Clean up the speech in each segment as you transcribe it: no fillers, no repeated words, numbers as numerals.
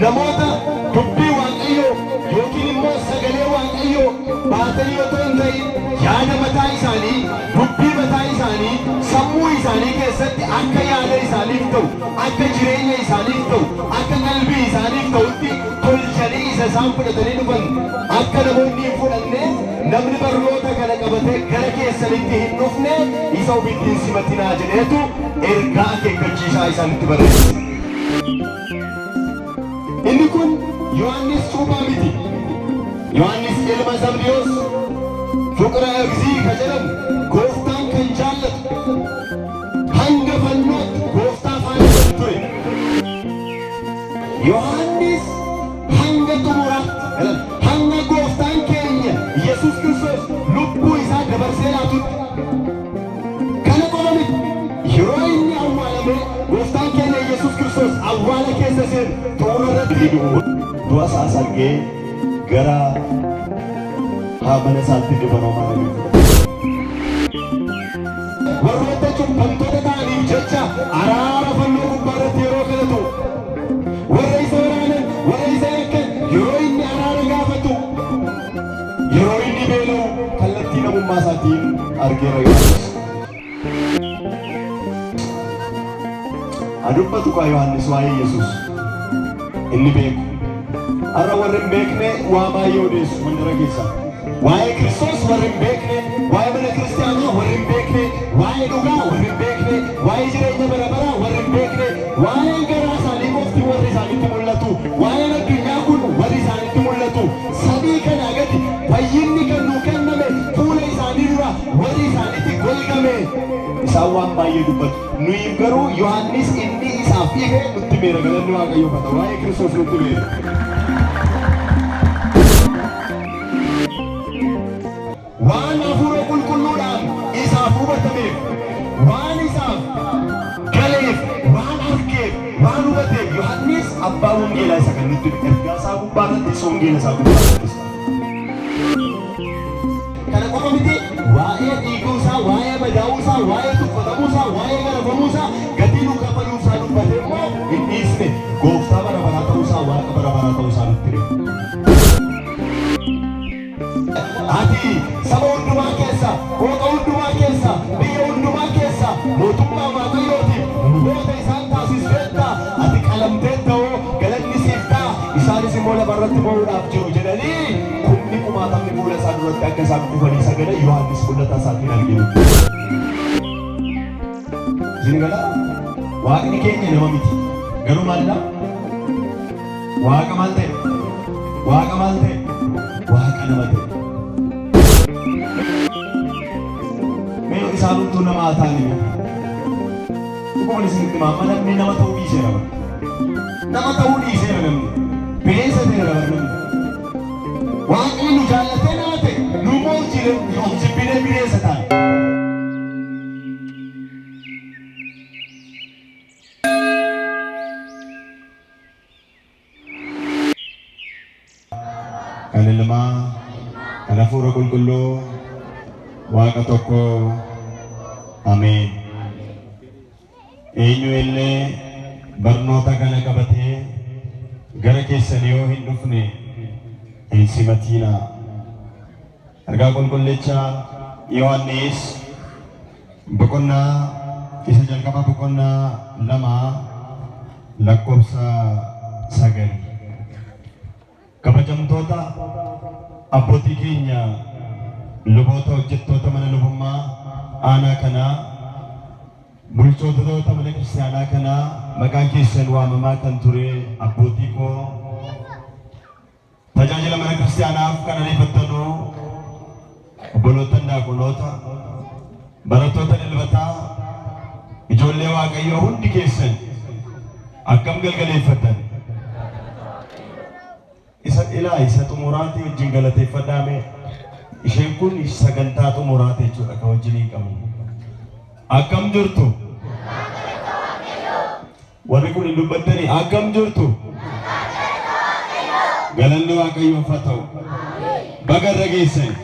namoota dubbii waaqayyoo yookiin immoo sagalee waaqayyoo baatanii otoo hin ta'in yaada mataa isaanii dubbii mataa isaanii sammuu isaanii keessatti akka yaada isaaniif ta'u akka jireenya isaaniif ta'u akka qalbii isaaniif ta'utti tolchanii isa isaan fudhatanii dhufan akka namoonni hin fudhanne namni barnoota kana qabatee gara keessanitti hin dhufne isa ofitti hin simatinaa jedheetu ergaa akeekkachiisaa isaanitti barreesse. Inni kun Yohaannis cuuphaa miti. Yohaannis ilma Zabdiyoos fuqra Egzii ka jedhamu gooftaan kan jaallatu hanga fannootti gooftaa faana kan ture. Yohaannis hanga xumuraatti hanga gooftaan keenya Yesuus Kiristoos lubbuu isaa dabarsee laatutti kana qofa miti. Yeroo inni awwaalamee gooftaan keenya Yesuus Kiristoos awwaala keessa seenu xumura irratti du'a isaa argee gara haamana isaatti dibanamaa warroota cubbamtoota ta'aniif jecha araara fannoo gubbaa irratti yeroo kadhatu warra isa waraanan warra isa eeggan yeroo inni araara gaafatu yeroo inni beela'u kallattii namummaa isaatiin argeera. Adubbatu kaa Yohaannis waa'ee Yesuus inni beeku har'a warri hin beekne waa baay'ee odeessu mandara keessa waa'ee Kiristoos warri hin beekne waa'ee mana kiristaanaa warri hin beekne waa'ee dhugaa warri hin beekne waa'ee jireenya bara baraa warri hin beekne waa'ee garaa isaanii qofti warri isaanitti mul'atu waa'ee addunyaa kun warri isaanitti mul'atu sadii kanaa gadi fayyinni kan nuu kenname fuula isaanii dura warri isaanitti golgame isaan waan baay'ee dubbatu nuyi garuu Yohaannis inni isaaf dhiife nutti meera galanni Waaqayyoo fata waa'ee Kiristoos nutti meera. Waan hafuura qulqulluudhaan isaaf hubatameef waan isaaf galeef waan argeef waan hubateef Yohaannis abbaa wangeelaa isa kan nutti ergaa isaa gubbaa irratti wangeela isaa gubbaa irratti kana qofa miti waa'ee dhiiguu isaa waa'ee madaa'uu isaa waa'ee tuffatamuu isaa waa'ee garafamuu isaa gatii nu kaffaluu isaa dubbatee immoo hin dhiisne gooftaa bara baraa ta'uu isaa waaqa bara baraa ta'uu isaa nutti hime. Ati saba hundumaa keessa qooqa hundumaa keessa biyya hundumaa keessa mootummaa Waaqayyootiif luboota isaan taasisfeetta ati qalamteetta'oo galanni siif ta'a isaanis immoo lafarratti mo'uudhaaf jiru jedhanii kumni kumaatamni fuula isaa duratti akka isaan dhufanii sagada Yohaannis mul'ata isaatiin arginu. Zingala waaqni keenya nama miti garuu maalla waaqa maal ta'e waaqa maal ta'e waaqa nama ta'e. Isaan untuk nama atani. Bukan di sini mama namni nama tahu di sini. Nama tahu di sini namni. Biasa dia namni. Waktu ini jalan tenate, numol jiran, om sipine biasa tan. Kanilma, kanafura kulkullo, waka toko. Amin. Eenyu illee barnoota kana qabatee gara keessan yoo hin dhufne hin simatiina. Ergaa qulqullicha Yohaannis boqonnaa isa jalqaba boqonnaa 2 lakkoofsa 9. Kabajamtoota abbootii keenya luboota hojjettoota mana lubummaa aanaa kanaa bulchoota mana kiristaanaa kanaa maqaan keessan waamamaa kan ture abbootii koo tajaajila mana kiristaanaaf kan ariifattanuu obboloota daaqonoota barattoota dilbataa ijoollee Waaqayyoo hundi keessan akkam galgaleeffatan isa xumuraati wajjin galateeffadhaame. Isheen kun sagantaa xumuraati jechuudha kan wajjin qabu. Akkam jirtu? Warri kun dubbattanii akkam jirtu? Galanni Waaqayyoof haa ta'u. Baga irra geessan.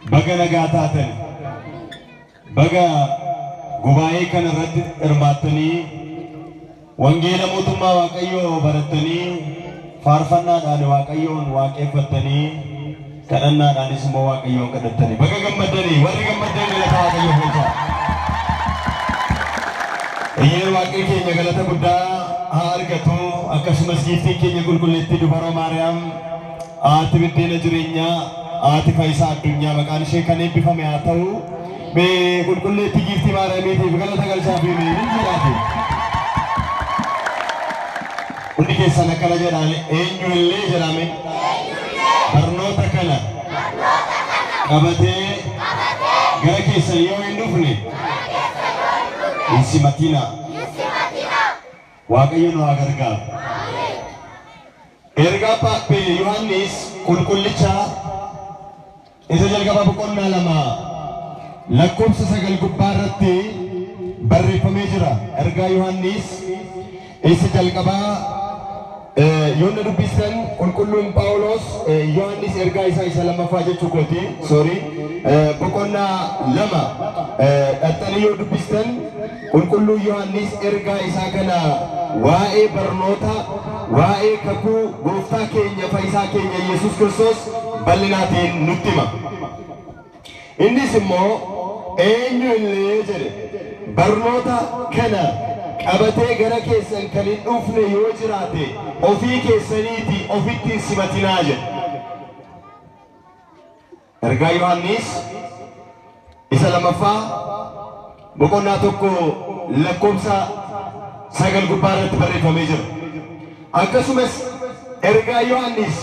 Baga nagaa taatan. Baga gubaa'ee kana irratti hirmaattanii wangeela mootummaa Waaqayyoo barattanii faarfannaadhaan Waaqayyoon waaqeffattanii kadhannaadhaanis immoo Waaqayyoon kadhattanii baga gammaddanii warri gammaddan galata Waaqayyoo bulchaa. Eeyyee Waaqni keenya galata guddaa haa argatu. Akkasumas giiftiin keenya qulqulleettii Dubaroo Maariyaam haati biddeena jireenyaa haati fayyisaa addunyaa maqaan ishee kan eebbifame haa ta'u. Mee qulqulleettii giiftii Maariyaamiitiif galata galchaa fi mee ni jedhaate. Hundi keessan akkana jedhaan eenyullee jedhame barnoota kana qabatee gara keessan yoo hin dhufne hin simatina. Waaqayyo nu haa gargaaru. Ergaa Phaaphaa Yohaannis qulqullicha isa jalqaba boqonnaa 2 lakkoofsa 9 gubbaa irratti barreeffamee jira. Ergaa Yohaannis isa jalqabaa yoonna dubbistan qulqulluun Phaawulos Yohaannis ergaa isa lammaffaa jechuu kooti boqonnaa 2 dhaxxanii yoo dubbistan qulqulluu Yohaannis ergaa isaa kana waa'ee barnoota waa'ee kakuu gooftaa keenya fayyisaa keenya Yesuus Kiristoos bal'inaatiin nutti hima. Innis immoo eenyullee jedhe barnoota kana qabatee gara keessan kan hin dhufne yoo jiraate ofii keessaniiti ofitti hin simatinaa jedhe. Ergaa Yohaannis isa lammaffaa boqonnaa 1 lakkoofsa 9 gubbaa irratti barreeffamee jira. Akkasumas ergaa Yohaannis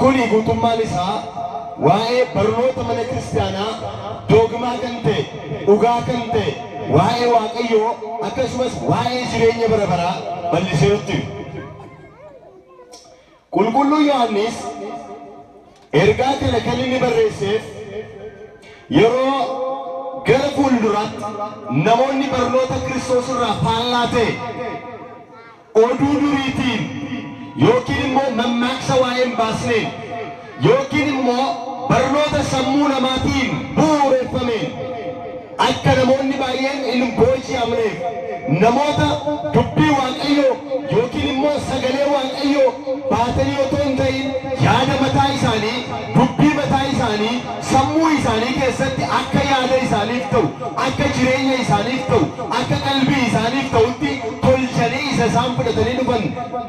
kuni guutummaan isaa waa'ee barnoota mana kiristaanaa doogmaa kan ta'e dhugaa kan ta'e waa'ee Waaqayyoo akkasumas waa'ee jireenya bara baraa bal'isee nutti. Qulqulluu Yohaannis ergaa kana kan inni barreesseef yeroo gara fuulduraatti namoonni barnoota Kiristoos irraa faallaa ta'e oduu duriitiin yookiin immoo mammaaksa waa'ee hin baasneen yookiin immoo barnoota sammuu namaatiin bu'uureffameen akka namoonni baay'een hin booji'amneef namoota dubbii Waaqayyoo yookiin immoo sagalee Waaqayyoo baatanii otoo hin ta'in yaada mataa isaanii dubbii mataa isaanii sammuu isaanii keessatti akka yaada isaaniif ta'u akka jireenya isaaniif ta'u akka qalbii isaaniif ta'utti tolchanii isa isaan fudhatanii dhufan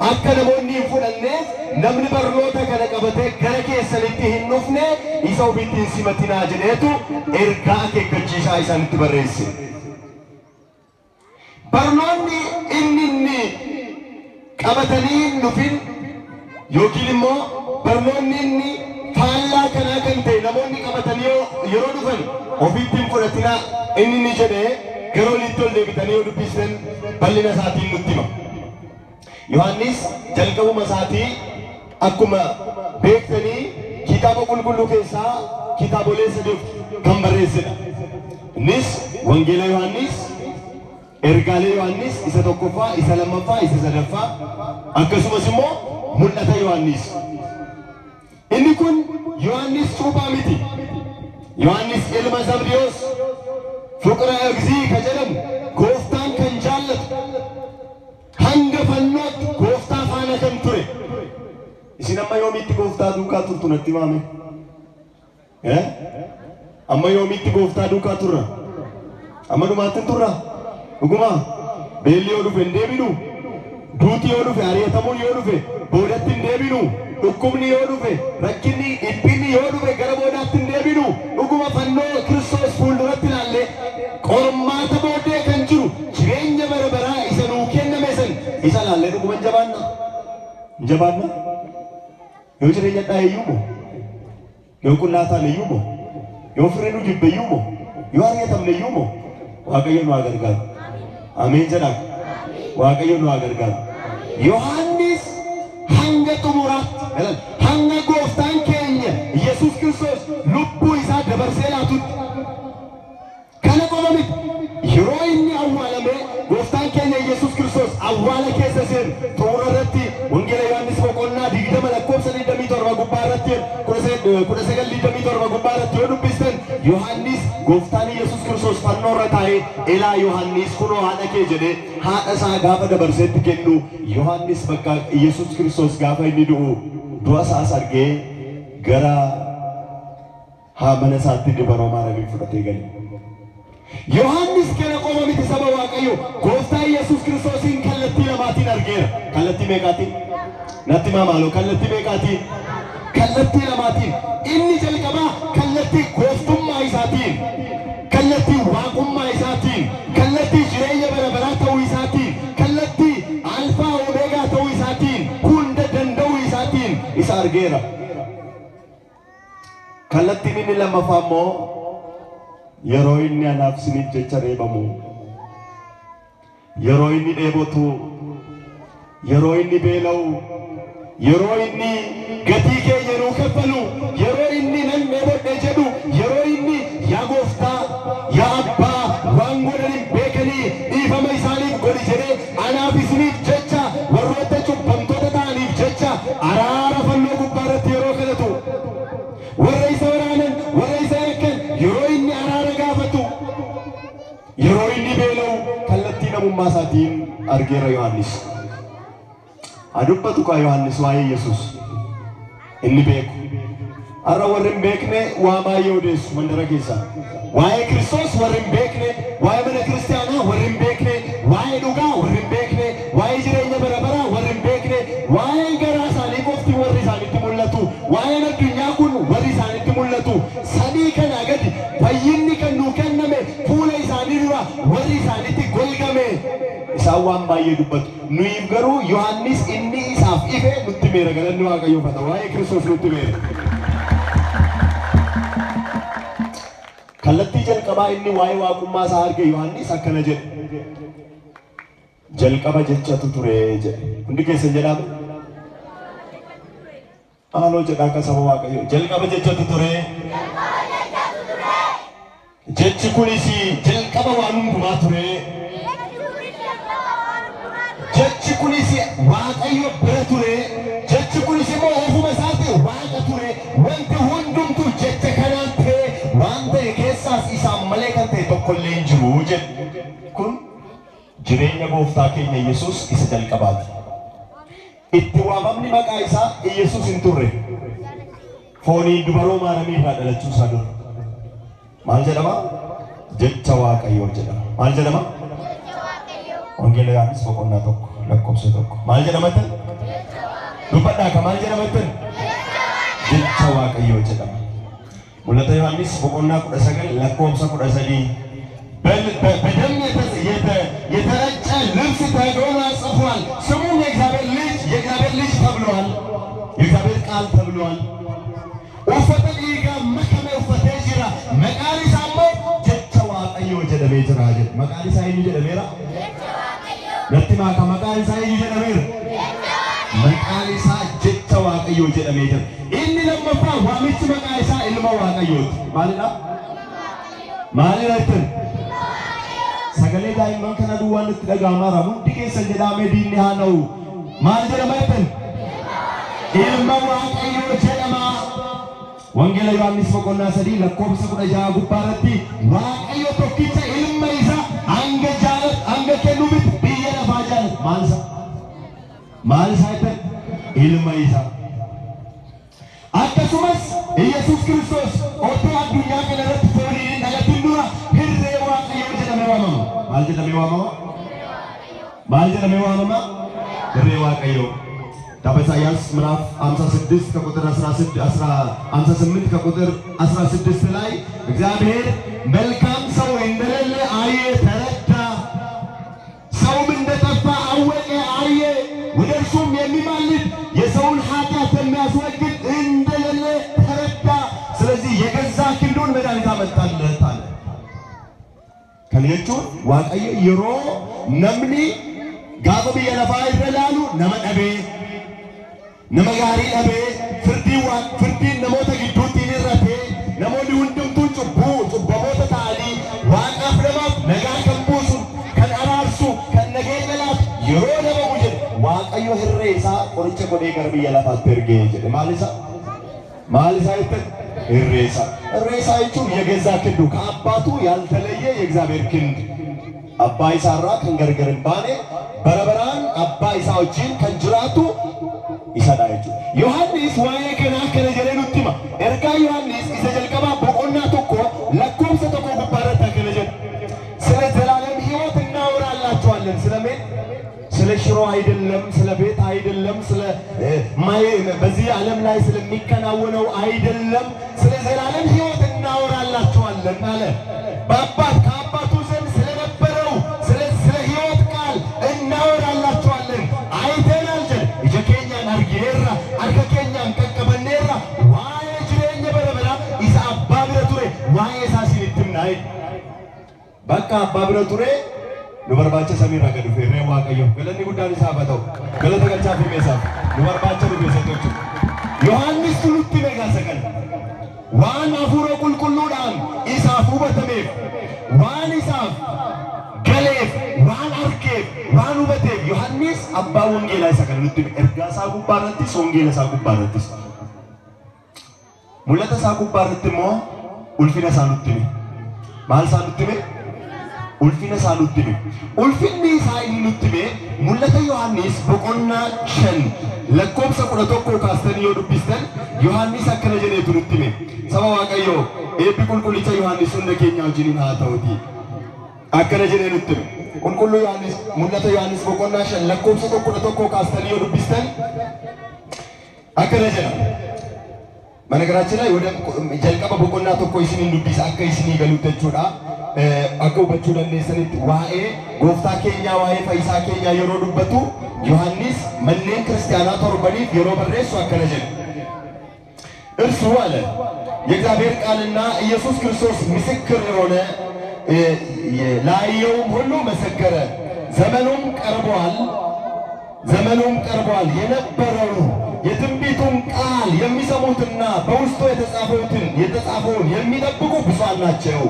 akka namoonni hin fudhanneef namni barnoota kana qabatee gara keessanitti hin dhufne isa ofitti hin simatinaa jedheetu ergaa akeekkachiisaa isaanitti barreesse. Barnoonni inni qabatanii hin dhufin yookiin immoo barnoonni inni faallaa kanaa kan ta'e namoonni qabatanii yeroo dhufan ofitti hin fudhatinaa inni jedhee gara olitti ol deebitanii yoo dubbistan bal'ina isaatiin nutti hima. Yohaannis jalqabuma isaatii akkuma beektanii kitaaba qulqulluu keessaa kitaabolee 3 kan barreessedha. Innis wangeela Yohaannis, ergaalee Yohaannis isa tokkoffaa, isa lammaffaa, isa sadaffaa akkasumas immoo mul'ata Yohaannis. Inni kun Yohaannis cuuphaa miti. Yohaannis ilma Zabdiyoos fuqra Egzii ka jedhamu gooftaan kan jaallatu hanga fannootti gooftaa faana kan ture. Isin amma yoomitti gooftaa duukaa turtu natti himame? Amma yoomitti gooftaa duukaa turra? Amma dhumaatti turra? Dhuguma beelli yoo dhufe hin deebinu, duuti yoo dhufe ari'atamuun yoo dhufe boodatti hin deebinu, dhukkubni yoo dhufe rakkinni dhiphinni yoo dhufe gara boodaatti hin deebinu. Dhuguma fannoo Kiristoos fuulduratti ilaalle qormaata booddee kan jiru jireenya bara baraa isa nuu kenname san isa ilaalle dhuguma hin jabaanna? Hin jabaanna? Yoo jireenya dhaayeyyuu moo? Yoo qullaataan moo? Yoo firri nu jibbeyyuu moo? Yoo ari'atamneyyuu moo? Waaqayyo nu haa gargaaru. Ameen jedhaa. Waaqayyo nu haa gargaaru. Yohaannis hanga xumuraatti hanga gooftaan keenya Yesuus Kiristoos lubbuu isaa dabarsee laatutti kana qofa miti. Yeroo inni awwaalame gooftaan keenya Yesuus Kiristoos awwaala keessa seenu xumura irratti wangeela Yohaannis boqonnaa 20 lakkoofsa 27 gubbaa irratti 1927 gubbaa irratti yoo dubbistan Yohaannis gooftaan Yesuus Kiristoos fannoo fannoorratai ila Yohannis kuno haadha kee jedhe haadha isaa gaafa dabarseetti kennu Yohannis bakka Yesuus Kiristoos gaafa inni du'a isaas argee gara mana isaatti dibaroo Maariyaamiin fudhatee gale. Yohannis kana qofa miti saba Waaqayyo gooftaa Yesuus Kiristoosin kallattii lamaatiin argeera. Kallattii meeqaatiin? Natti maaloo kallattii meeqaatiin? Kallattii lamaatiin. Inni jalqabaa kallattii gooftummaa isaatiin, kallattii waaqummaa isaatiin, kallattii jireenya bara baraa ta'uu isaatiin, kallattii alfaa omeegaa ta'uu isaatiin, hunda danda'uu isaatiin isa argeera. Kallattiin inni lammaffaa immoo yeroo inni anaaf isiniif jecha reebamu, yeroo inni dheebotu, yeroo inni beela'u, yeroo inni gatii keenya nuu kaffalu, yeroo inni nan dheebodhe jedhu, yeroo inni yaa gooftaa, yaa abbaa waan godhan hin beekanii dhiifama isaaniif godhi jedhee anaaf isiniif jecha warroota cubbamtoota ta'aniif jecha araara fannoo gubbaa irratti yeroo kadhatu, warra isa waraanan, warra isa yakkan yeroo inni araara gaafatu, yeroo inni beela'u kallattii namummaa isaatiin argeera Yohannis. Adubbatu kaa Yohannis waa'ee Yesuus inni beeku. Har'a warri hin beekne waa baay'ee odeessu mandara keessa. Waa'ee Kiristoos warri hin beekne, waa'ee mana kiristaanaa warri hin beekne, waa'ee dhugaa warri hin beekne, waa'ee jireenya bara baraa warri hin beekne, waa'ee garaa isaanii qofti warri isaanitti mul'atu, waa'een addunyaa kun warri isaanitti mul'atu. Sadii kanaa gadi fayyinni kan nuu kenname fuula isaanii dura warri isaanitti golgame. Isaan waan baay'ee dubbatu. Nuyi garuu Yohannis inni isaaf ife nutti meera galanni Waaqayyoo fata. Waa'ee Kiristoos nutti meera. Kallattii jalqabaa inni waa'ee waaqummaa isaa arge Yohannis akkana jedhe. Jalqaba jechatu ture jedhe. Hundi keessan jedhame. Haaloo jedha akka saba Waaqayyoo. Jalqaba jechatu ture. Jechi kunis jalqaba waan hundumaa ture. Jechi kunis Waaqayyo bira ture. Jechi kunis immoo ofuma isaatti Waaqa ture. Wanti hundumtu jecha kanaan ta'e waan ta'e keessaas isaan malee kan ta'e tokkollee hin jiru jedhu. Kun jireenya gooftaa keenya Yesuus isa jalqabaati. Itti waamamni maqaa isaa Yesuus hin turre. Foonii dubaroo Maariyaamii irraa dhalachuu isaa dura. Maal jedhama? Jecha Waaqayyoo jedhama. Maal jedhama? Wangeela Yohannis boqonnaa tokko lakkoofsa tokko. Maal jedhamatan? Dubbadhaa ka maal jedhamatan? Jecha Waaqayyoo jedhama. Mul'ata Yohannis boqonnaa 19 lakkoofsa 13 በደም የተረጨ ልብስ ተጎናጽፏል፣ ስሙም የእግዚአብሔር ልጅ ተብሏል። የእግዚአብሔር ቃል ተብሏል። ኡፈተ ዲጋ መከመ ኡፈተ ጅራ መቃን ኢሳ immoo jecha Waaqayyoo jedhamee jira jedhe. Maqaan isaa eenyu jedhameera? Natti maaka maqaan isaa eenyu jedhameera? Maqaan isaa jecha Waaqayyoo jedhamee jira. Inni lammaffaa waamichi maqaa isaa ilma Waaqayyooti. Maalidha? Maalidha jettan? Sagalee daa'imman kana duwwaan itti dhaga'amaa hundi keessan jedhamee diinni haa na'u. Maal jedhama jettan? Ilma Waaqayyoo jedhama. Wangeela Yohannis boqonnaa 3 lakkoofsa 16 gubbaa irratti Waaqayyo tokkicha ilma isaa hanga kennuufitti biyya lafaa jaalate. Maal isaa jettan? Ilma isaa. Akkasumas Yesuus Kiristoos otoo addunyaa kana irratti fooniin hin dhalatin dura hirree Waaqayyoo jedhamee waamama. Maal jedhamee waamama? Maal jedhamee waamama? Hirree Waaqayyoo. Dapat Isaይያስ ምዕራፍ 56 ከቁጥር 58 ከቁጥር 16 ላይ እግዚአብሔር መልካም ሰው እንደሌለ አየ፣ ተረዳ። ሰውም እንደጠፋ አወቀ፣ አየ። ወደ እርሱም የሚማልድ የሰውን ኃጢአት የሚያስወግድ እንደሌለ ተረዳ። ስለዚህ የገዛ ክንዱን መድኃኒት አመጣለት አለ። ከልጆቹ Waaqayyo yeroo namni gaafa biyya lafaa irra ilaalu nama dhabee nama gaarii dhabee firdiin namoota gidduutti hin irratee namoonni hundumtuu cubbamoota ta'anii Waaqaaf namaaf nagaa kan buusu, kan araarsu, kan nageenya laatu yeroo nama jedhe Waaqayyo hirree isaa qoricha godhee gara biyya lafaatti ergee jedhe. Maal isaa jettan? እሬሳይቱ የገዛ ክንዱ ከአባቱ ያልተለየ የእግዚአብሔር ክንድ አባ ይሳራ ከንገርገርን ባኔ በረበራን አባ ይሳዎችን ከንጅራቱ ይሰዳይቱ ዮሐንስ ዋዬ ከና ከነጀለኑቲማ ኤርጋ ዮሐንስ ይሰጀልቀባ በቆና ተኮ ለኮምሰ ተኮ ጉባረታ ከነጀል ስለ ዘላለም ሕይወት እናወራላችኋለን። ስለምን ስለ ሽሮ አይደለም፣ ስለ ቤት አይደለም፣ ስለ በዚህ ዓለም ላይ ስለሚከናወነው አይደለም፣ ስለ ዘላለም ሕይወት እናወራላችኋለን አለ። በአባት ከአባቱ ዘንድ ስለነበረው ስለ ሕይወት ቃል እናወራላችኋለን። አይተናል ጀል እጀኬኛን አርጊኔራ አርከኬኛን ቀቀበኔራ ዋዬ ጅሬኛ በረበራ ኢሳ አባ ብረ ቱሬ ዋዬ ሳሲን እትምናይ በቃ አባ ብረ ቱሬ ኑበርባቸ ሰሚራ ገዱ ፈሬ ዋቀዮ ገለኒ ጉዳን ሳበተው ገለተ ገቻፊ ሜሳ ኑበርባቸ ዱቤሰቶቹ ዮሐንስ ቱሉቲ ሜጋ ሰቀል ዋን አፉረ ቁልቁሉዳን ኢሳፉ በተሜፍ ዋን ኢሳፍ ገሌፍ ዋን አርኬፍ ዋን ውበቴፍ ዮሐንስ አባ ወንጌላ ሰቀል ሉቲ ኤርጋሳ ጉባረቲስ ወንጌላ ሳ ጉባረቲስ ሙለተ ሳ ጉባረቲሞ ኡልፊነ ሳኑቲ ማል ሳኑቲ ኡልፊነ ሳኑቲ ኡልፊኒ ሳይኒ ኑቲ ሙለተ ዮሐንስ በቆና ሸን ለኮምሰ ቁለቶኮ ካስተን ዮዱቢስተን ዮሐንስ አከነ ጀኔቱ ኑቲ ሰባ ዋቀዮ ኤቢ ቁልቁሊቻ ዮሐንስ እንደ ኬኛው ጂኒን ሃታውቲ አከነ ጀኔ ኑቲ ቁልቁሉ ዮሐንስ ሙለተ ዮሐንስ በቆና ሸን ለኮምሰ ቁለቶኮ ካስተን ዮዱቢስተን አከነ ጀና በነገራችን ላይ ወደ ጀልቀበ በቆና ተኮ ይስኒ ዱቢስ አከ ይስኒ ገሉተቹዳ አከው በቹዳኔ ሰኒት ዋኤ ጎፍታ ኬኛ ዋኤ ፈይሳ ኬኛ የሮ ዱበቱ ዮሐንስ መኔን ክርስቲያና ተርበኒ የሮ በሬሱ አከነጀ እርሱ አለ የእግዚአብሔር ቃልና ኢየሱስ ክርስቶስ ምስክር የሆነ ላየውም ሁሉ መሰከረ። ዘመኑም ቀርቧል የነበረው የትንቢቱን ቃል የሚሰሙትና በውስጡ የተጻፈውን የሚጠብቁ ብፁዓን ናቸው።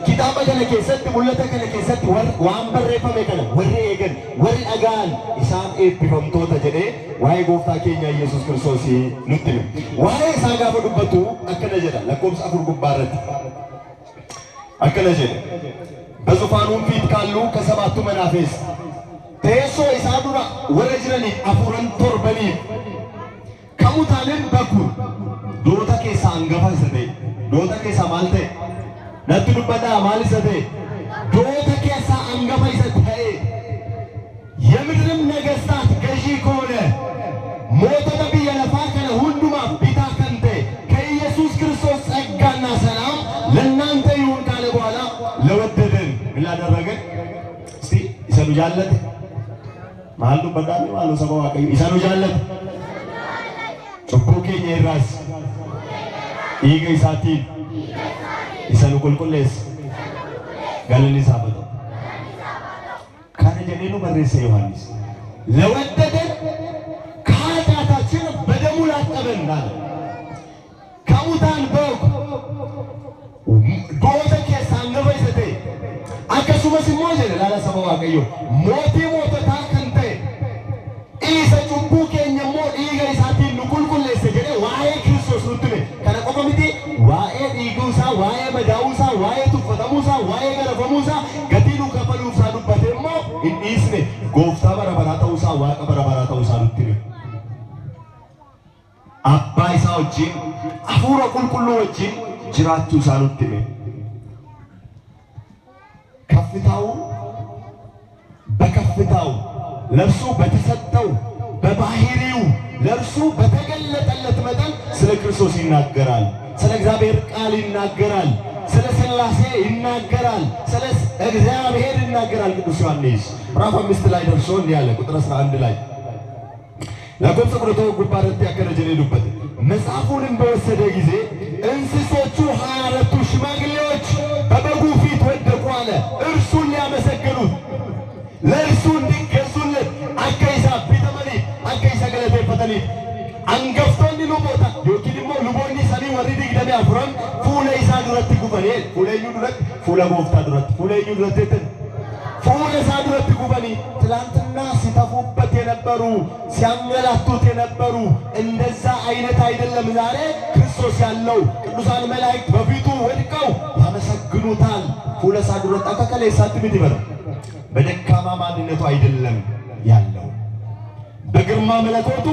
ኪታበ ከነ ኬሰት ሙለተ ከነ ኬሰት ዋንበሬ ፈሜ ከነ ወሬ ኤገን ወሬ አጋን ኢሳን ኤፒፈምቶተ ጀዴ ዋይ ጎፍታ ኬኛ ኢየሱስ ክርስቶስ ኑትም ዋይ ሳጋ በዱበቱ አከነ ጀዳ ለቆምስ አፉር ጉባረት አከነ ጀዳ በዙፋኑም ፊት ካሉ ከሰባቱ መናፍስት ተየሶ ኢሳዱራ ወረጅረኒ አፉረን ቶርበኒ ከሙታንን በኩር ዶታ ኬሳ አንገፋ ሰደ ዶታ ኬሳ ማልተ ነጥ ዱበዳ ማል ሰደ ዶታ ኬሳ አንገፋ ሰደ የምድርም ነገስታት ገዢ ከሆነ ሞተ ነብይ የለፋ ከነ ሁንዱማ ቢታ ከንተ ከኢየሱስ ክርስቶስ ጸጋና ሰላም ለእናንተ ይሁን ካለ በኋላ ለወደደን ብላደረገን እስቲ ይሰሉ ጃለት ማሉ በዳኒ ማሉ ሰባው አቀይ ይሰሉ ጃለት ጮኮኬ የራስ ኢገይሳቲ ይሰሉ ቁልቁሌስ ጋለኒ ሳበቶ ካነ ጀኔኑ በሬሰ ዮሐንስ ለወደደን ከኃጢአታችን በደሙ ላጠበን አለ። ከሙታን በኩ ዶተ ኬሳን ነበይሰቴ አከሱመስ ሞጀለ ላላ ሰባው አቀዮ ሞቲ ሞተታ ከንተ ኢሰ ጩቡ ኬኛሞ ኢገይሳቲ ቁልቁሌስ ጀኔ ዋኤ ክርስቶስ ኑትነ ከነ ቆቆሚቲ ዋኤ ዲጉሳ ዋኤ መዳውሳ ዋኤ ቱፈተሙሳ ዋኤ ገረፈሙሳ ገቲኑ ከፈሉሳ ዱበቴሞ ኢስነ ጎፍታ በረበራተውሳ ዋቀ በረበራተውሳ ኑትነ አባ ኢሳዎችን አፉረ ቁልቁሉ ወችን ጅራቹ ሳኑትነ በከፍታው ለእርሱ በተሰጠው በባህሪው ለእርሱ በተገለጠለት መጠን ስለ ክርስቶስ ይናገራል። ስለ እግዚአብሔር ቃል ይናገራል። ስለ ሥላሴ ይናገራል። ስለ እግዚአብሔር ይናገራል። ቅዱስ ዮሐንስ ምዕራፍ 5 ላይ ደርሶ እንዲህ አለ። ቁጥር 11 ላይ ለኮምሰ ቁረቶ ጉባረት ያከረጀ ሄዱበት መጽሐፉንም በወሰደ ጊዜ እንስሶቹ 24ቱ ሽማግሌዎች በበጉ ፊት ወደቁ አለ። እርሱን ሊያመሰግኑት ለእርሱ እንዲገዙለት አከይሳ ቢተመኒ አከይሳ ገለቴ ፈተኒ አንገፍቶኒ ሉቦታ ዮኪንሞ ሉቦኒ ሰኒ ወሪዲ ግደሚ አፍራን ፉለ ኢሳ ዱረት ጉበኔ ፉለዩ ዱረት ፉለ ጎፍታ ዱረት ፉለዩ ዱረትን ፉለ ኢሳ ዱረት ጉበኒ ትላንትና ሲተፉበት የነበሩ ሲያመላቱት የነበሩ እንደዛ አይነት አይደለም። ዛሬ ክርስቶስ ክርስቶስ ያለው ቅዱሳን መላእክት በፊቱ ወድቀው ያመሰግኑታል። ፉለሳ ድሮት አከከለ ሳትምት ይበል በደካማ ማንነቱ አይደለም ያለው በግርማ መለኮቱ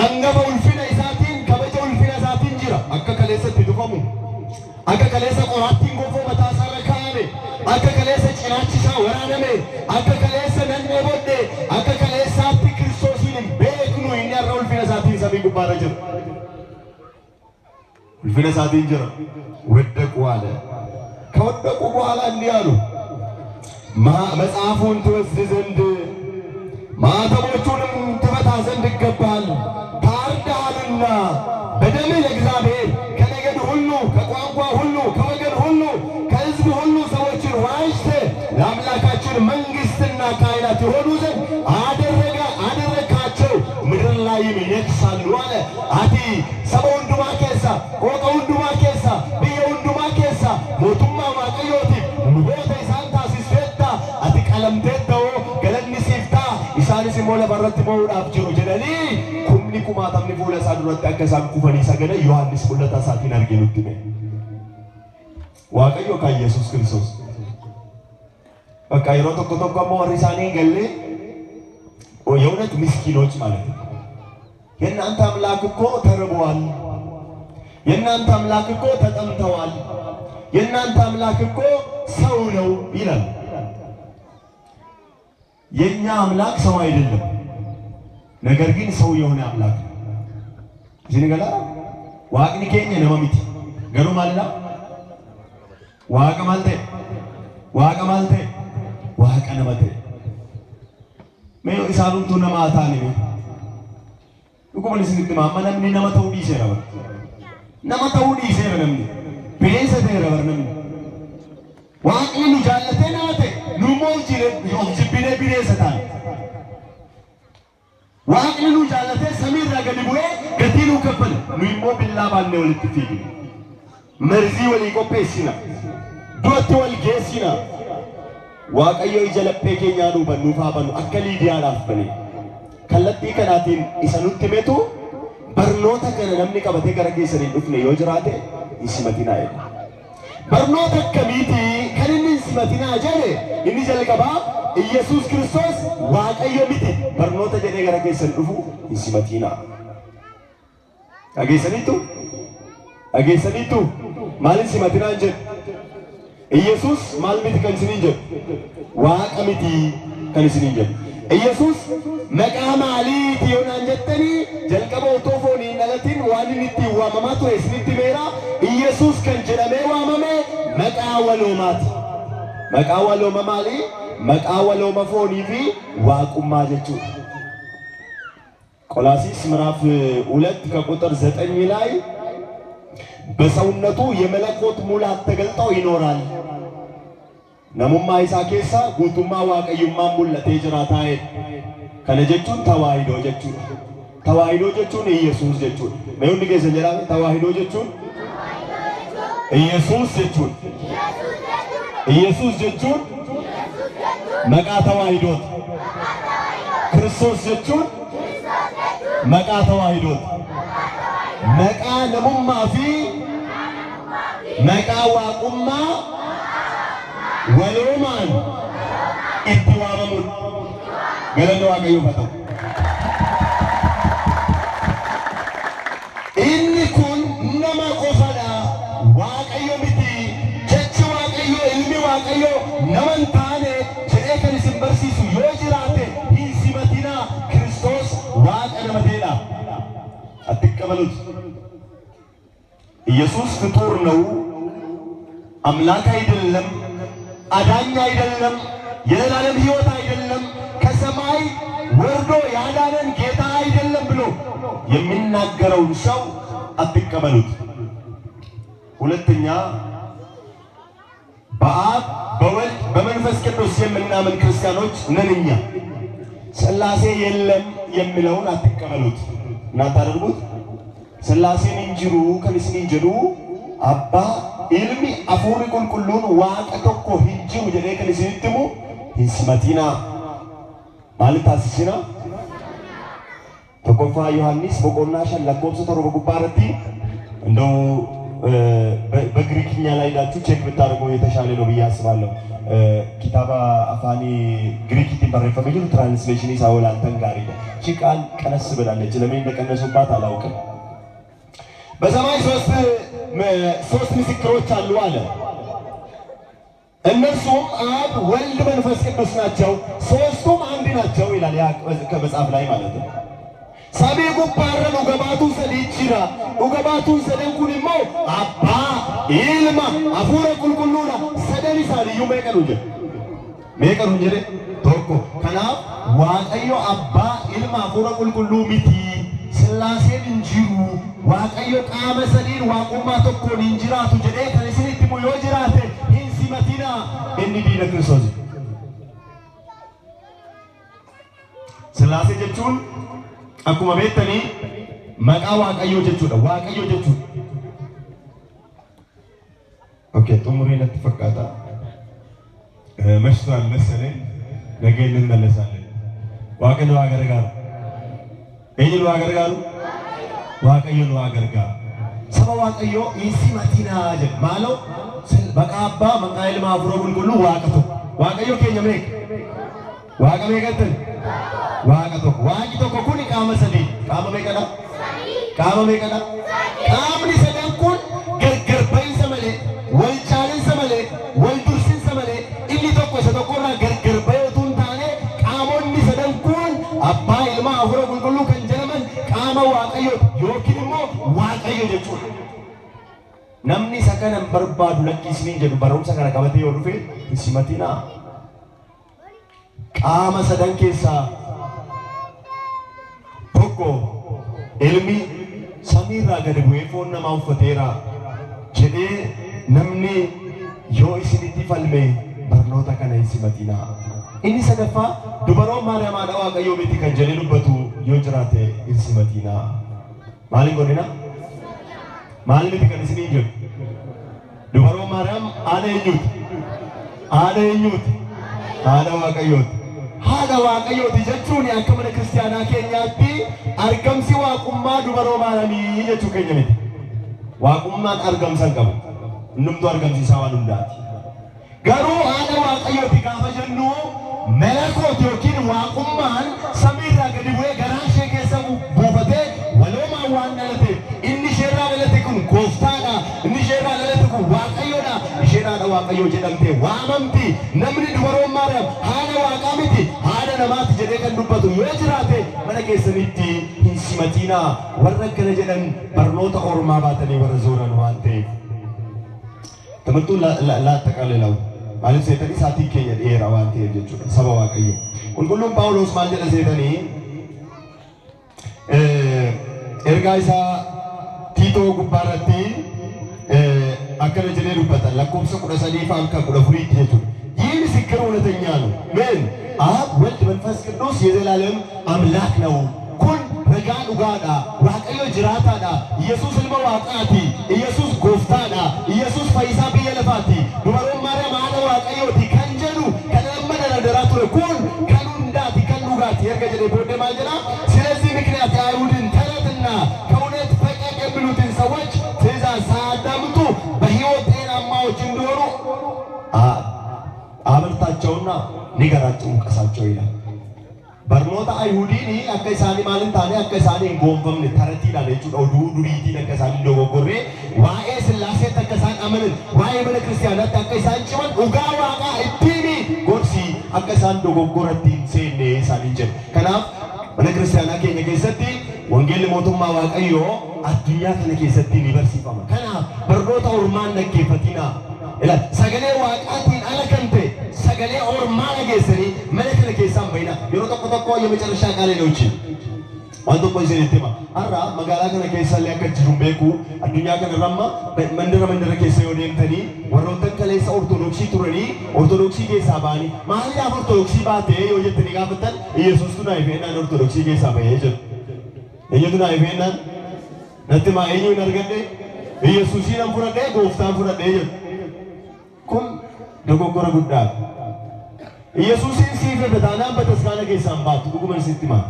አንገበ ውልፊነ ኢሳቲን ከበጀ ውልፊነ ኢሳቲን ጅራ አከከለ ሰትዱፈሙ አከከለ ሰቆራቲን ጎፎ መታሰረ ካኔ አከከለ ሰጭናችሳ ወራነሜ አከከለ ሰነንቦዴ አከከለ ሳቲ ክርስቶስን ቤክኑ ይኛራ ውልፊነ ኢሳቲን ሰቢ ጉባረ ጅራ ውልፊነ ኢሳቲን ጅራ ወደቁ አለ። ከወደቁ በኋላ እንዲህ አሉ መጽሐፉን ትወስድ ዘንድ ማኅተሞቹንም ትፈታ ዘንድ ይገባል። ታርደሃልና በደምህ ለእግዚአብሔር ከነገድ ሁሉ ከቋንቋ ሁሉ ከወገን ሁሉ ከሕዝብ ሁሉ ሰዎችን ዋጅተህ ለአምላካችን መንግሥትና ካህናት የሆኑ ዘንድ አደረግካቸው፣ ምድር ላይም ይነግሣሉ አለ። አቲ ሰበ ሁንዱማ ኬሳ ቆቀ ሁንዱማ ኬሳ ብየ ሁንዱማ ኬሳ ሞቱማ ዋቀዮቲፍ ኑቦተ ኢሳን ታሲስፌታ አቲ ቀለምቴተዎ ገለኒ ሲፍታ ኢሳኒስ ሞለ በረት ሞውዳፍ ጅሩ ጀደኒ ኩምኒ ኩማታምኒ ፉለ ኢሳ ዱረtti akka isaan kufanii sagada Yohaannis mul'ata isaatiin arginutti me waaqayyo kan Yesuus Kiristoos በቃ yeroo tokko tokko ammoo warri isaanii galle የእውነት ምስኪኖች ማለት ነው። የእናንተ አምላክ እኮ ተርበዋል፣ የእናንተ አምላክ እኮ ተጠምተዋል፣ የእናንተ አምላክ እኮ ሰው ነው ይላል። የኛ አምላክ ሰው አይደለም፣ ነገር ግን ሰው የሆነ አምላክ ነው። እዚህ ገላ ዋቅኒ ኬኛ ነማሚት ገሩ ማለላ ዋቀ ማልቴ ዋቀ ነመቴ ሜዮ ኢሳኑቱ ነማታኒ ዱኩመን ሲንት ማማ ነምኒ ነመተው ዲሴራ ነመተው ዲሴራ ነምኒ ቤሰ ተረበር ነምኒ ዋቅኒ ኑጃለቴ ነመቴ ኑሞል ጂሬ ኦብጂቢኔ ቢሬሰታን ዋቅኒ ኑጃለቴ ሰሚራ ገዲቡኤ ገቲኑ ከፈል ኑይሞ ቢላ ባኔ ወልት ፊግ መርዚ ወሊ ቆፔሲና ዶት ወል ጌሲና waaqayyo ijalaphee keenyaa nu bannuufaa banu akka liidiyaadhaaf bane kallattii kanaatiin isa nutti metu barnoota kana namni qabatee gara keessanii dhufne yoo jiraate isimatinaa jedha. Barnoota akkamiiti kan inni isimatinaa jedhe inni jalqabaa Iyesuus Kiristoos waaqayyo miti barnoota jedhee gara keessan dhufu isimatinaa. Dhageessaniittu maal isimatinaa jedhu ኢየሱስ ማልሚት ከንስኒንጀ ዋቀሚቲ ከንስኒንጀ ኢየሱስ መቃማሊት ዮናንጀተኒ ጀልቀቦ ቶፎኒ ነለቲን ዋንኒቲ ዋማማቱ እስኒቲ ሜራ ኢየሱስ ከንጀለሜ ዋማሜ መቃወሎማት መቃወሎማማሊ መቃወሎማፎኒ ፊ ዋቁማ ጀቹ ቆላሲስ ምዕራፍ 2 ከቁጥር 9 ላይ በሰውነቱ የመለኮት ሙላት ተገልጦ ይኖራል። ነሙማ ኢሳ ኬሳ ጉቱማ ዋቀዩማ ሙለቴ ጅራታዬ ከነጀቹን ተዋሂዶ ጀቹን ተዋሂዶ ጀቹን ኢየሱስ ጀቹን ነውኒ ጌሰ ጀራም ተዋሂዶ ጀቹን ኢየሱስ ጀቹን መቃ ተዋሂዶት ክርስቶስ ጀቹን መቃ ተዋሂዶት መቃ ነሙማ ፊ መቃ ዋቁማ ወሎማን ኢትዋመሙን ገለነ ዋቀዩ ፈተው ኢኒ ኩን ነማ ቆፈዳ ዋቀዩ ሚቲ ቸች ዋቀዩ ኢልሚ ዋቀዩ ነመን ታኔ ጀዴ ከንስን በርሲሱ ዮ ጅራቴ ሂንሲመቲና ክርስቶስ ዋቀ ነመቴዳ አትቀበሉት። ኢየሱስ ፍጡር ነው፣ አምላክ አይደለም፣ አዳኝ አይደለም፣ የዘላለም ሕይወት አይደለም፣ ከሰማይ ወርዶ ያዳነን ጌታ አይደለም ብሎ የሚናገረውን ሰው አትቀበሉት። ሁለተኛ በአብ በወልድ በመንፈስ ቅዱስ የምናምን ክርስቲያኖች ነን እኛ። ሥላሴ የለም የሚለውን አትቀበሉት። እናንተ አድርጉት። ሥላሴን እንጅሩ ከንስኒ ጀዱ አባ ኢልሚ አፉሪ ቁልቁሉን ዋቀ ቶኮ ሂንጅሩ ጀዴ ከንስኒትሙ ሂንስመቲና ማለት አስሲና ተቆፋ ዮሐንስ በቆና ሸለቆብስ ተሮ በጉባረቲ እንደው በግሪክኛ ላይ ዳችሁ ቼክ ብታደርጉ የተሻለ ነው ብዬ አስባለሁ። ኪታባ አፋኒ ግሪክ በረፈመ ጅሩ ትራንስሌሽን ይሳውል አንተን ጋር ይደ ቃል ቀነስ ብላለች። ለምን እንደቀነሱባት አላውቅም። በሰማይ ሶስት ምስክሮች አሉ አለ። እነሱም አብ ወልድ መንፈስ ቅዱስ ናቸው፣ ሶስቱም አንድ ናቸው ይላል ያ ከመጽሐፍ ላይ ማለት ነው። ሰሜ ጉባረ ኡገባቱ ሰዲችራ ኡገባቱ ሰደንኩን ሞ አባ ኢልማ አፉረ ቁልቁሉና ሰደሪሳ ልዩ ሜቀኑ ጀሬ ቶኮ ከናፍ ዋቀዮ አባ ኢልማ አፉረ ቁልቁሉ ሚቲ ስላሴን እንጂሩ ዋቀዮ ቃመ ሰዲን ዋቁማ ቶኮን እንጂራቱ ጀዴ ከነሲኒት ሞ ዮጅራቴ ሂንሲመቲና እንዲ ዲነ ክርስቶስ ስላሴ ጀቹን akkuma beektanii maqaa waaqayyoo jechuudha. Waaqayyoo jechuudha. Okay, xumuree natti fakkaata. Mashtaan masalee nageenyi mallasaalee. Waaqayyo waa gargaaru. Eenyu waa gargaaru? Waaqayyo waa gargaaru. Saba waaqayyoo insimatinaa jedha. Maaloo maqaa abbaa maqaa ilmaa afuura qulqulluu waaqa tokko. Waaqayyo keenya meeqa? Waaqa meeqatti? Waaqa tokko. Waaqi tokko kuni qaama sadii. Qaama meeqadha? Qaama meeqadha? Qaamni sadan kun gargar bahinsa malee, wal caalinsa malee, wal dursinsa malee, inni tokko isa tokkorraa gargar bahee utuu hin taane qaamonni sadan kun abbaa ilmaa afuura qulqulluu kan jedhaman qaama waaqayyooti yookiin immoo waaqayyo jechuudha. Namni isa kana hin barbaadu lakkisni jedhu barumsa kana qabatee yoo dhufe hin simatinaa. Qaama sadan keessaa tokko ilmi samiirraa gadi bu'ee foon namaa uffateera jedhee namni yoo isinitti falme barnoota kana hin simatinaa. Inni sadaffaa dubaroon Maariyaam haadha Waaqayyoo miti kan jedhee dubbatu yoo jiraate hin simatinaa. Maaliin godhina? Maal miti kan isiniin jedhu? Dubaroon Maariyaam haadha eenyuuti? Haadha eenyuuti? Haadha Waaqayyooti. Haadha Waaqayyooti jechuun akka mana kiristaanaa keenyaatti argamsi waaqummaa dubaroo Maariyaamii jechuu keenya miti. Waaqummaan argamsan qabu. Hundumtuu argamsiisaa waan hundaati. Garuu haadha Waaqayyooti gaafa jennu melakooti yookiin waaqummaan samiirraa gadi bu'ee garaa ishee keessa buufatee waloomaan waan dhalate inni isheerraa dhalate kun gooftaadha, inni isheerraa dhalate kun Waaqayyoodha, isheedhaadha Waaqayyoo jedhamtee waamamti. Namni dubaroon Maariyaam haadha Waaqaa miti haadha namaati jedhee kan dubbatu yoo jiraate mana keessanitti hin simatinaa. Warra akkana jedhan barnoota ormaa baatanii warra zooran waan ta'eef. Tamattuu laattaqaleelawu. Maaliif seetanii isaatii keenya dheeraa waan ta'eef jechuudha saba Waaqayyoo. Qulqulluun Phaawulos maal jedha seetanii ergaa isaa Tiitoo gubbaarratti akkana jedhee dubbata lakkoofsa 13:14 jechuudha. ይህ ምስክር እውነተኛ ነው። ምን? አብ ወልድ መንፈስ ቅዱስ የዘላለም አምላክ ነው። ኩን ረጋን ኡጋዳ ዋቀዮ ጅራታዳ ኢየሱስ ልመ ዋቃቲ ኢየሱስ ጎፍታዳ ኢየሱስ ፈይሳ ብየለፋቲ ዱበሮን ማርያም አለ ዋቀዮቲ ከንጀሉ ከለመደ ነደራቱ ኩን ከኑ እንዳቲ ከኑጋቲ የርገጀደ ቦደ ማጀና። ስለዚህ ምክንያት አይሁድን ተረትና ከእውነት ፈቀቅ የሚሉትን ሰዎች ትእዛዝ ሳያዳምጡ በሕይወት ጤናማዎች እንደሆኑ አበርታቸውና ንገራቸው ቀሳቸው ይላል። barnoota ayhuudini akka isaanii maalin taane akka isaanii hin goonfamne taratiidhaan jechuudha. Oduu duriitiin akka isaanii dogoggorree waa'ee Sillaaseetti akka isaan amanan waa'ee mana kiristaanaatti akka isaan ciman dhugaa waaqaa ittiin gorsi akka isaan dogoggoratti hin seenne isaanii jedhu. Kanaaf mana kiristaanaa keenya keessatti wangeelli mootummaa Waaqayyoo addunyaa kana keessatti ni barsiifama. Kanaaf barnoota ormaan dhaggeeffatinaa. Sagalee waaqaatiin ala kan ta'e sagalee ormaa dhageessanii mana kana keessaan bahina. Yeroo tokko tokko የመጨረሻ ቃሌ ነው እቺ waan tokko isinitti hima. Har'a magaalaa kana keessallee akka jiru beeku addunyaa kana ramma mandara keessa yoo deemtanii warroota kaleessa ortodoksii turanii ortodoksii keessaa ba'anii maaliif ortodoksii baatee yoo jettanii gaafattan Yesuustu naa ifeenaan ortodoksii keessaa bahee jedhu. Eenyutu naa ifeenaan natti maa eenyu hin argadhe Yesuusiin an fudhadhee gooftaan fudhadhee jedhu. Kun dogoggora guddaadha. Yesuusin siif betaanaan bataskaana keessaan baatu dhuguma sitti maa.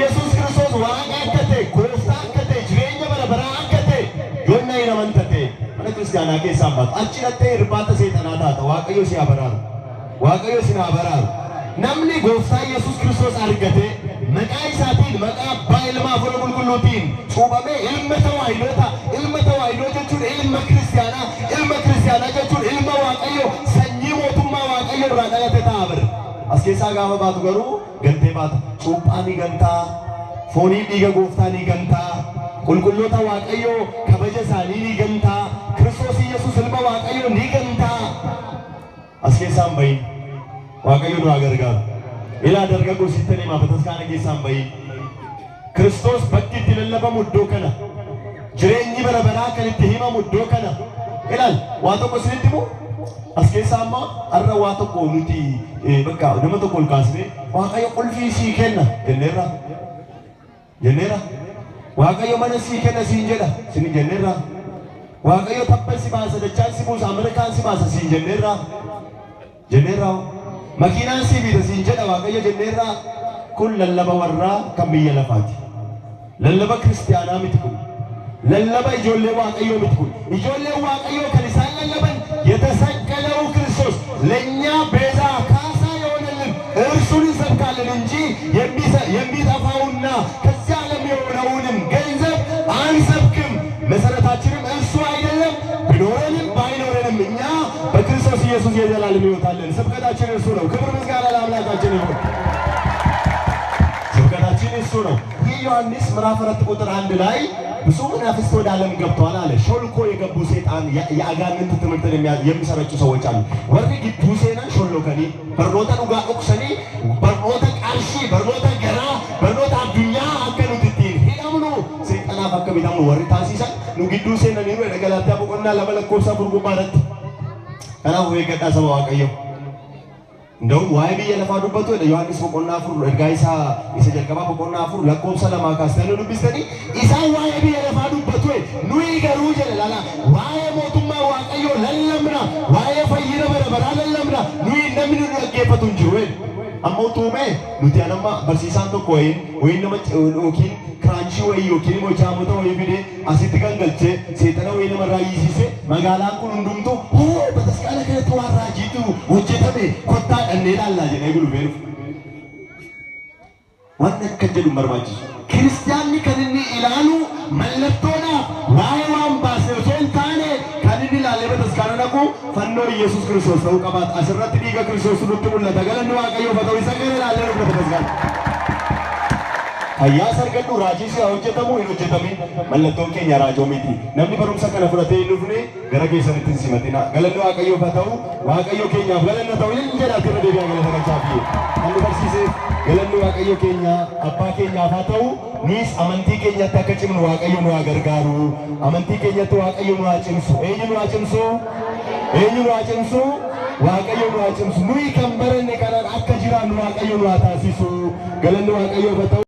Yesuus Kiristoos waaqa akka ta'e, gooftaa akka ta'e, jireenya bara baraa akka ta'e ክርስቲያና keessaa achi dhattee irbaata seexanaa taata. Waaqayyo si abaraaru. Waaqayyo si abaraaru. Namni gooftaa Yesuus Kiristoos argate maqaa isaatiin maqaa abbaa ilmaa hafuura qulqulluutiin cuuphamee ilma tawaahidoo jechuun ilma kiristiyaanaa jechuun ilma Waaqayyo sanyii mootummaa Waaqayyo irraa dhalate ta'a bira. As keessaa gaafa baatu garuu gantee baata. Cuuphaa ni gantaa, foonii dhiiga gooftaa ni gantaa, qulqulloota Waaqayyo kabaja isaanii ni gantaa, Kiristoos Yesuus ilma Waaqayyo ni gantaa. As keessaa hin bahin. Waaqayyo nu gargaaru. Ilaa dargaggoo sittanii bataskaana keessaa hin bahin. Kiristoos bakki itti lallabamu iddoo kana. Jireenyi bara baraa kan itti himamu iddoo kana. Ilaal waa tokko isinitti himu. As keessaa amma har'a waa tokko nuti bakka nama tokko ol kaasnee Waaqayyo qulfii sii kenna jenneerra. Waaqayyo mana sii kenna siin jedha siin jenneerra. Waaqayyo tabba si baasa dachaan si buusa Ameerikaan si baasa siin jenneerra. Makiinaan si bita siin jedha Waaqayyo jenneerra. Kun lallaba warraa kan biyya lafaati. Lallaba kiristiyaanaa miti kun. Lallaba ijoollee Waaqayyoo miti kun. Ijoollee Waaqayyoo kan isaan lallaban የተሰቀለው ክርስቶስ ለእኛ ቤዛ ካሳ የሆነልን እርሱን እንሰብካለን እንጂ የሚጠፋውና ከዚህ ዓለም የሆነውንም ገንዘብ አንሰብክም። መሰረታችንም እርሱ አይደለም። ቢኖረንም ባይኖረንም እኛ በክርስቶስ ኢየሱስ የዘላለም ሕይወት አለን። ስብከታችን እርሱ ነው። ክብር ምስጋና ለአምላካችን ይሁን። ስብከታችን እሱ ነው። ይህ ዮሐንስ ምዕራፍ 4 ቁጥር 1 ላይ ብዙ መናፍስት ወደ ዓለም ገብተዋል አለ። ሾልኮ የገቡ ሰይጣን የአጋንንት ትምህርትን የሚሰረጩ ሰዎች አሉ። ወርድ ግዱ ሴናን ሾሎከኒ በርኖታ ዱጋ ኦክሰኒ በርኖታ ቃርሺ በርኖታ ገራ በርኖታ አዱኛ አከኑትቲ ሄዳምኑ ሰይጣና ፈከቢታሙ ወርድ ታሲሳ ኑ ግዱ ሴናን ይሩ የገላታ ቦቆና ለመለኮሳ ቡርጉማረት ከናው የገዳ ሰባ ዋቀዮ እንደውም ዋይ ብዬ ለፋዱበት ወደ ዮሐንስ ቦቆና ፍሩ እርጋይሳ ይሰጀልቀባ ቦቆና ፍሩ ለቆብሰ ለማካስተኑ ዱብስተኒ ኢሳ ዋይ ብዬ ለፋዱበት ወይ ኑይ ገሩ ጀለላላ ዋይ ሞቱማ Waaqayyo ለለምና ዋይ ፈይረ በረበራ ለለምና ኑይ እንደምን ነው እንጂ ወይ አሞቱሜ ኑቲያናማ በርሲሳን ተኮ ወይ ነመጭ ኦኪን ክራንቺ ወይ ኦኪን ሞቻሞቶ ወይ ቢዴ አሲት ገንገልቼ ሰይጣና ወይ ነመራይሲሴ መጋላን ኩን እንዱምቶ ሆ በተስካለ ከተዋራጂቱ ወጀተቤ ኮታ እንዴላላ ጀኔ ጉሉ ቤሩ ዋነ ከጀዱ መርማጂ ክርስቲያኒ ከነኒ ኢላሉ መለቶና ዋይዋን ባሰሶን ታኔ ከነኒ ላለ በተስካለ ነቁ ፈኖ ኢየሱስ ክርስቶስ ነው ቀባት አስራት ዲጋ ክርስቶስ ሉጥሙላ ተገለኑ ዋቀዮ ፈተው ይሰገረ ላለ ነው በተስካለ አያ ሰርገዱ ራጂሲ አውጀተሙ ይኖጀተሚ መለቶን ኬኛ ራጆሚቲ ነምኒ በሩምሳ ከነ ፍረቴ ይኑፍኔ ገረጌ ሰንትን ሲመቲና ገለኑ ዋቀዮ ፈተው ዋቀዮ ኬኛ ገለነተው ይንጀራ ተረደቢያ ገለተቻፊ አንዱ በርሲሴ ገለኑ ዋቀዮ ኬኛ አባ ኬኛ ፈተው ኒስ አመንቲ ኬኛ ተከጭም ዋቀዮ ነው አገርጋሩ አመንቲ ኬኛ ዋቀዮ ነው አጭምሱ ኤኙ አጭምሱ ዋቀዮ ነው አጭምሱ ኑይ ከንበረን ከናን አከጅራ ነው ዋቀዮ ነው አታሲሱ ገለኑ ዋቀዮ ፈተው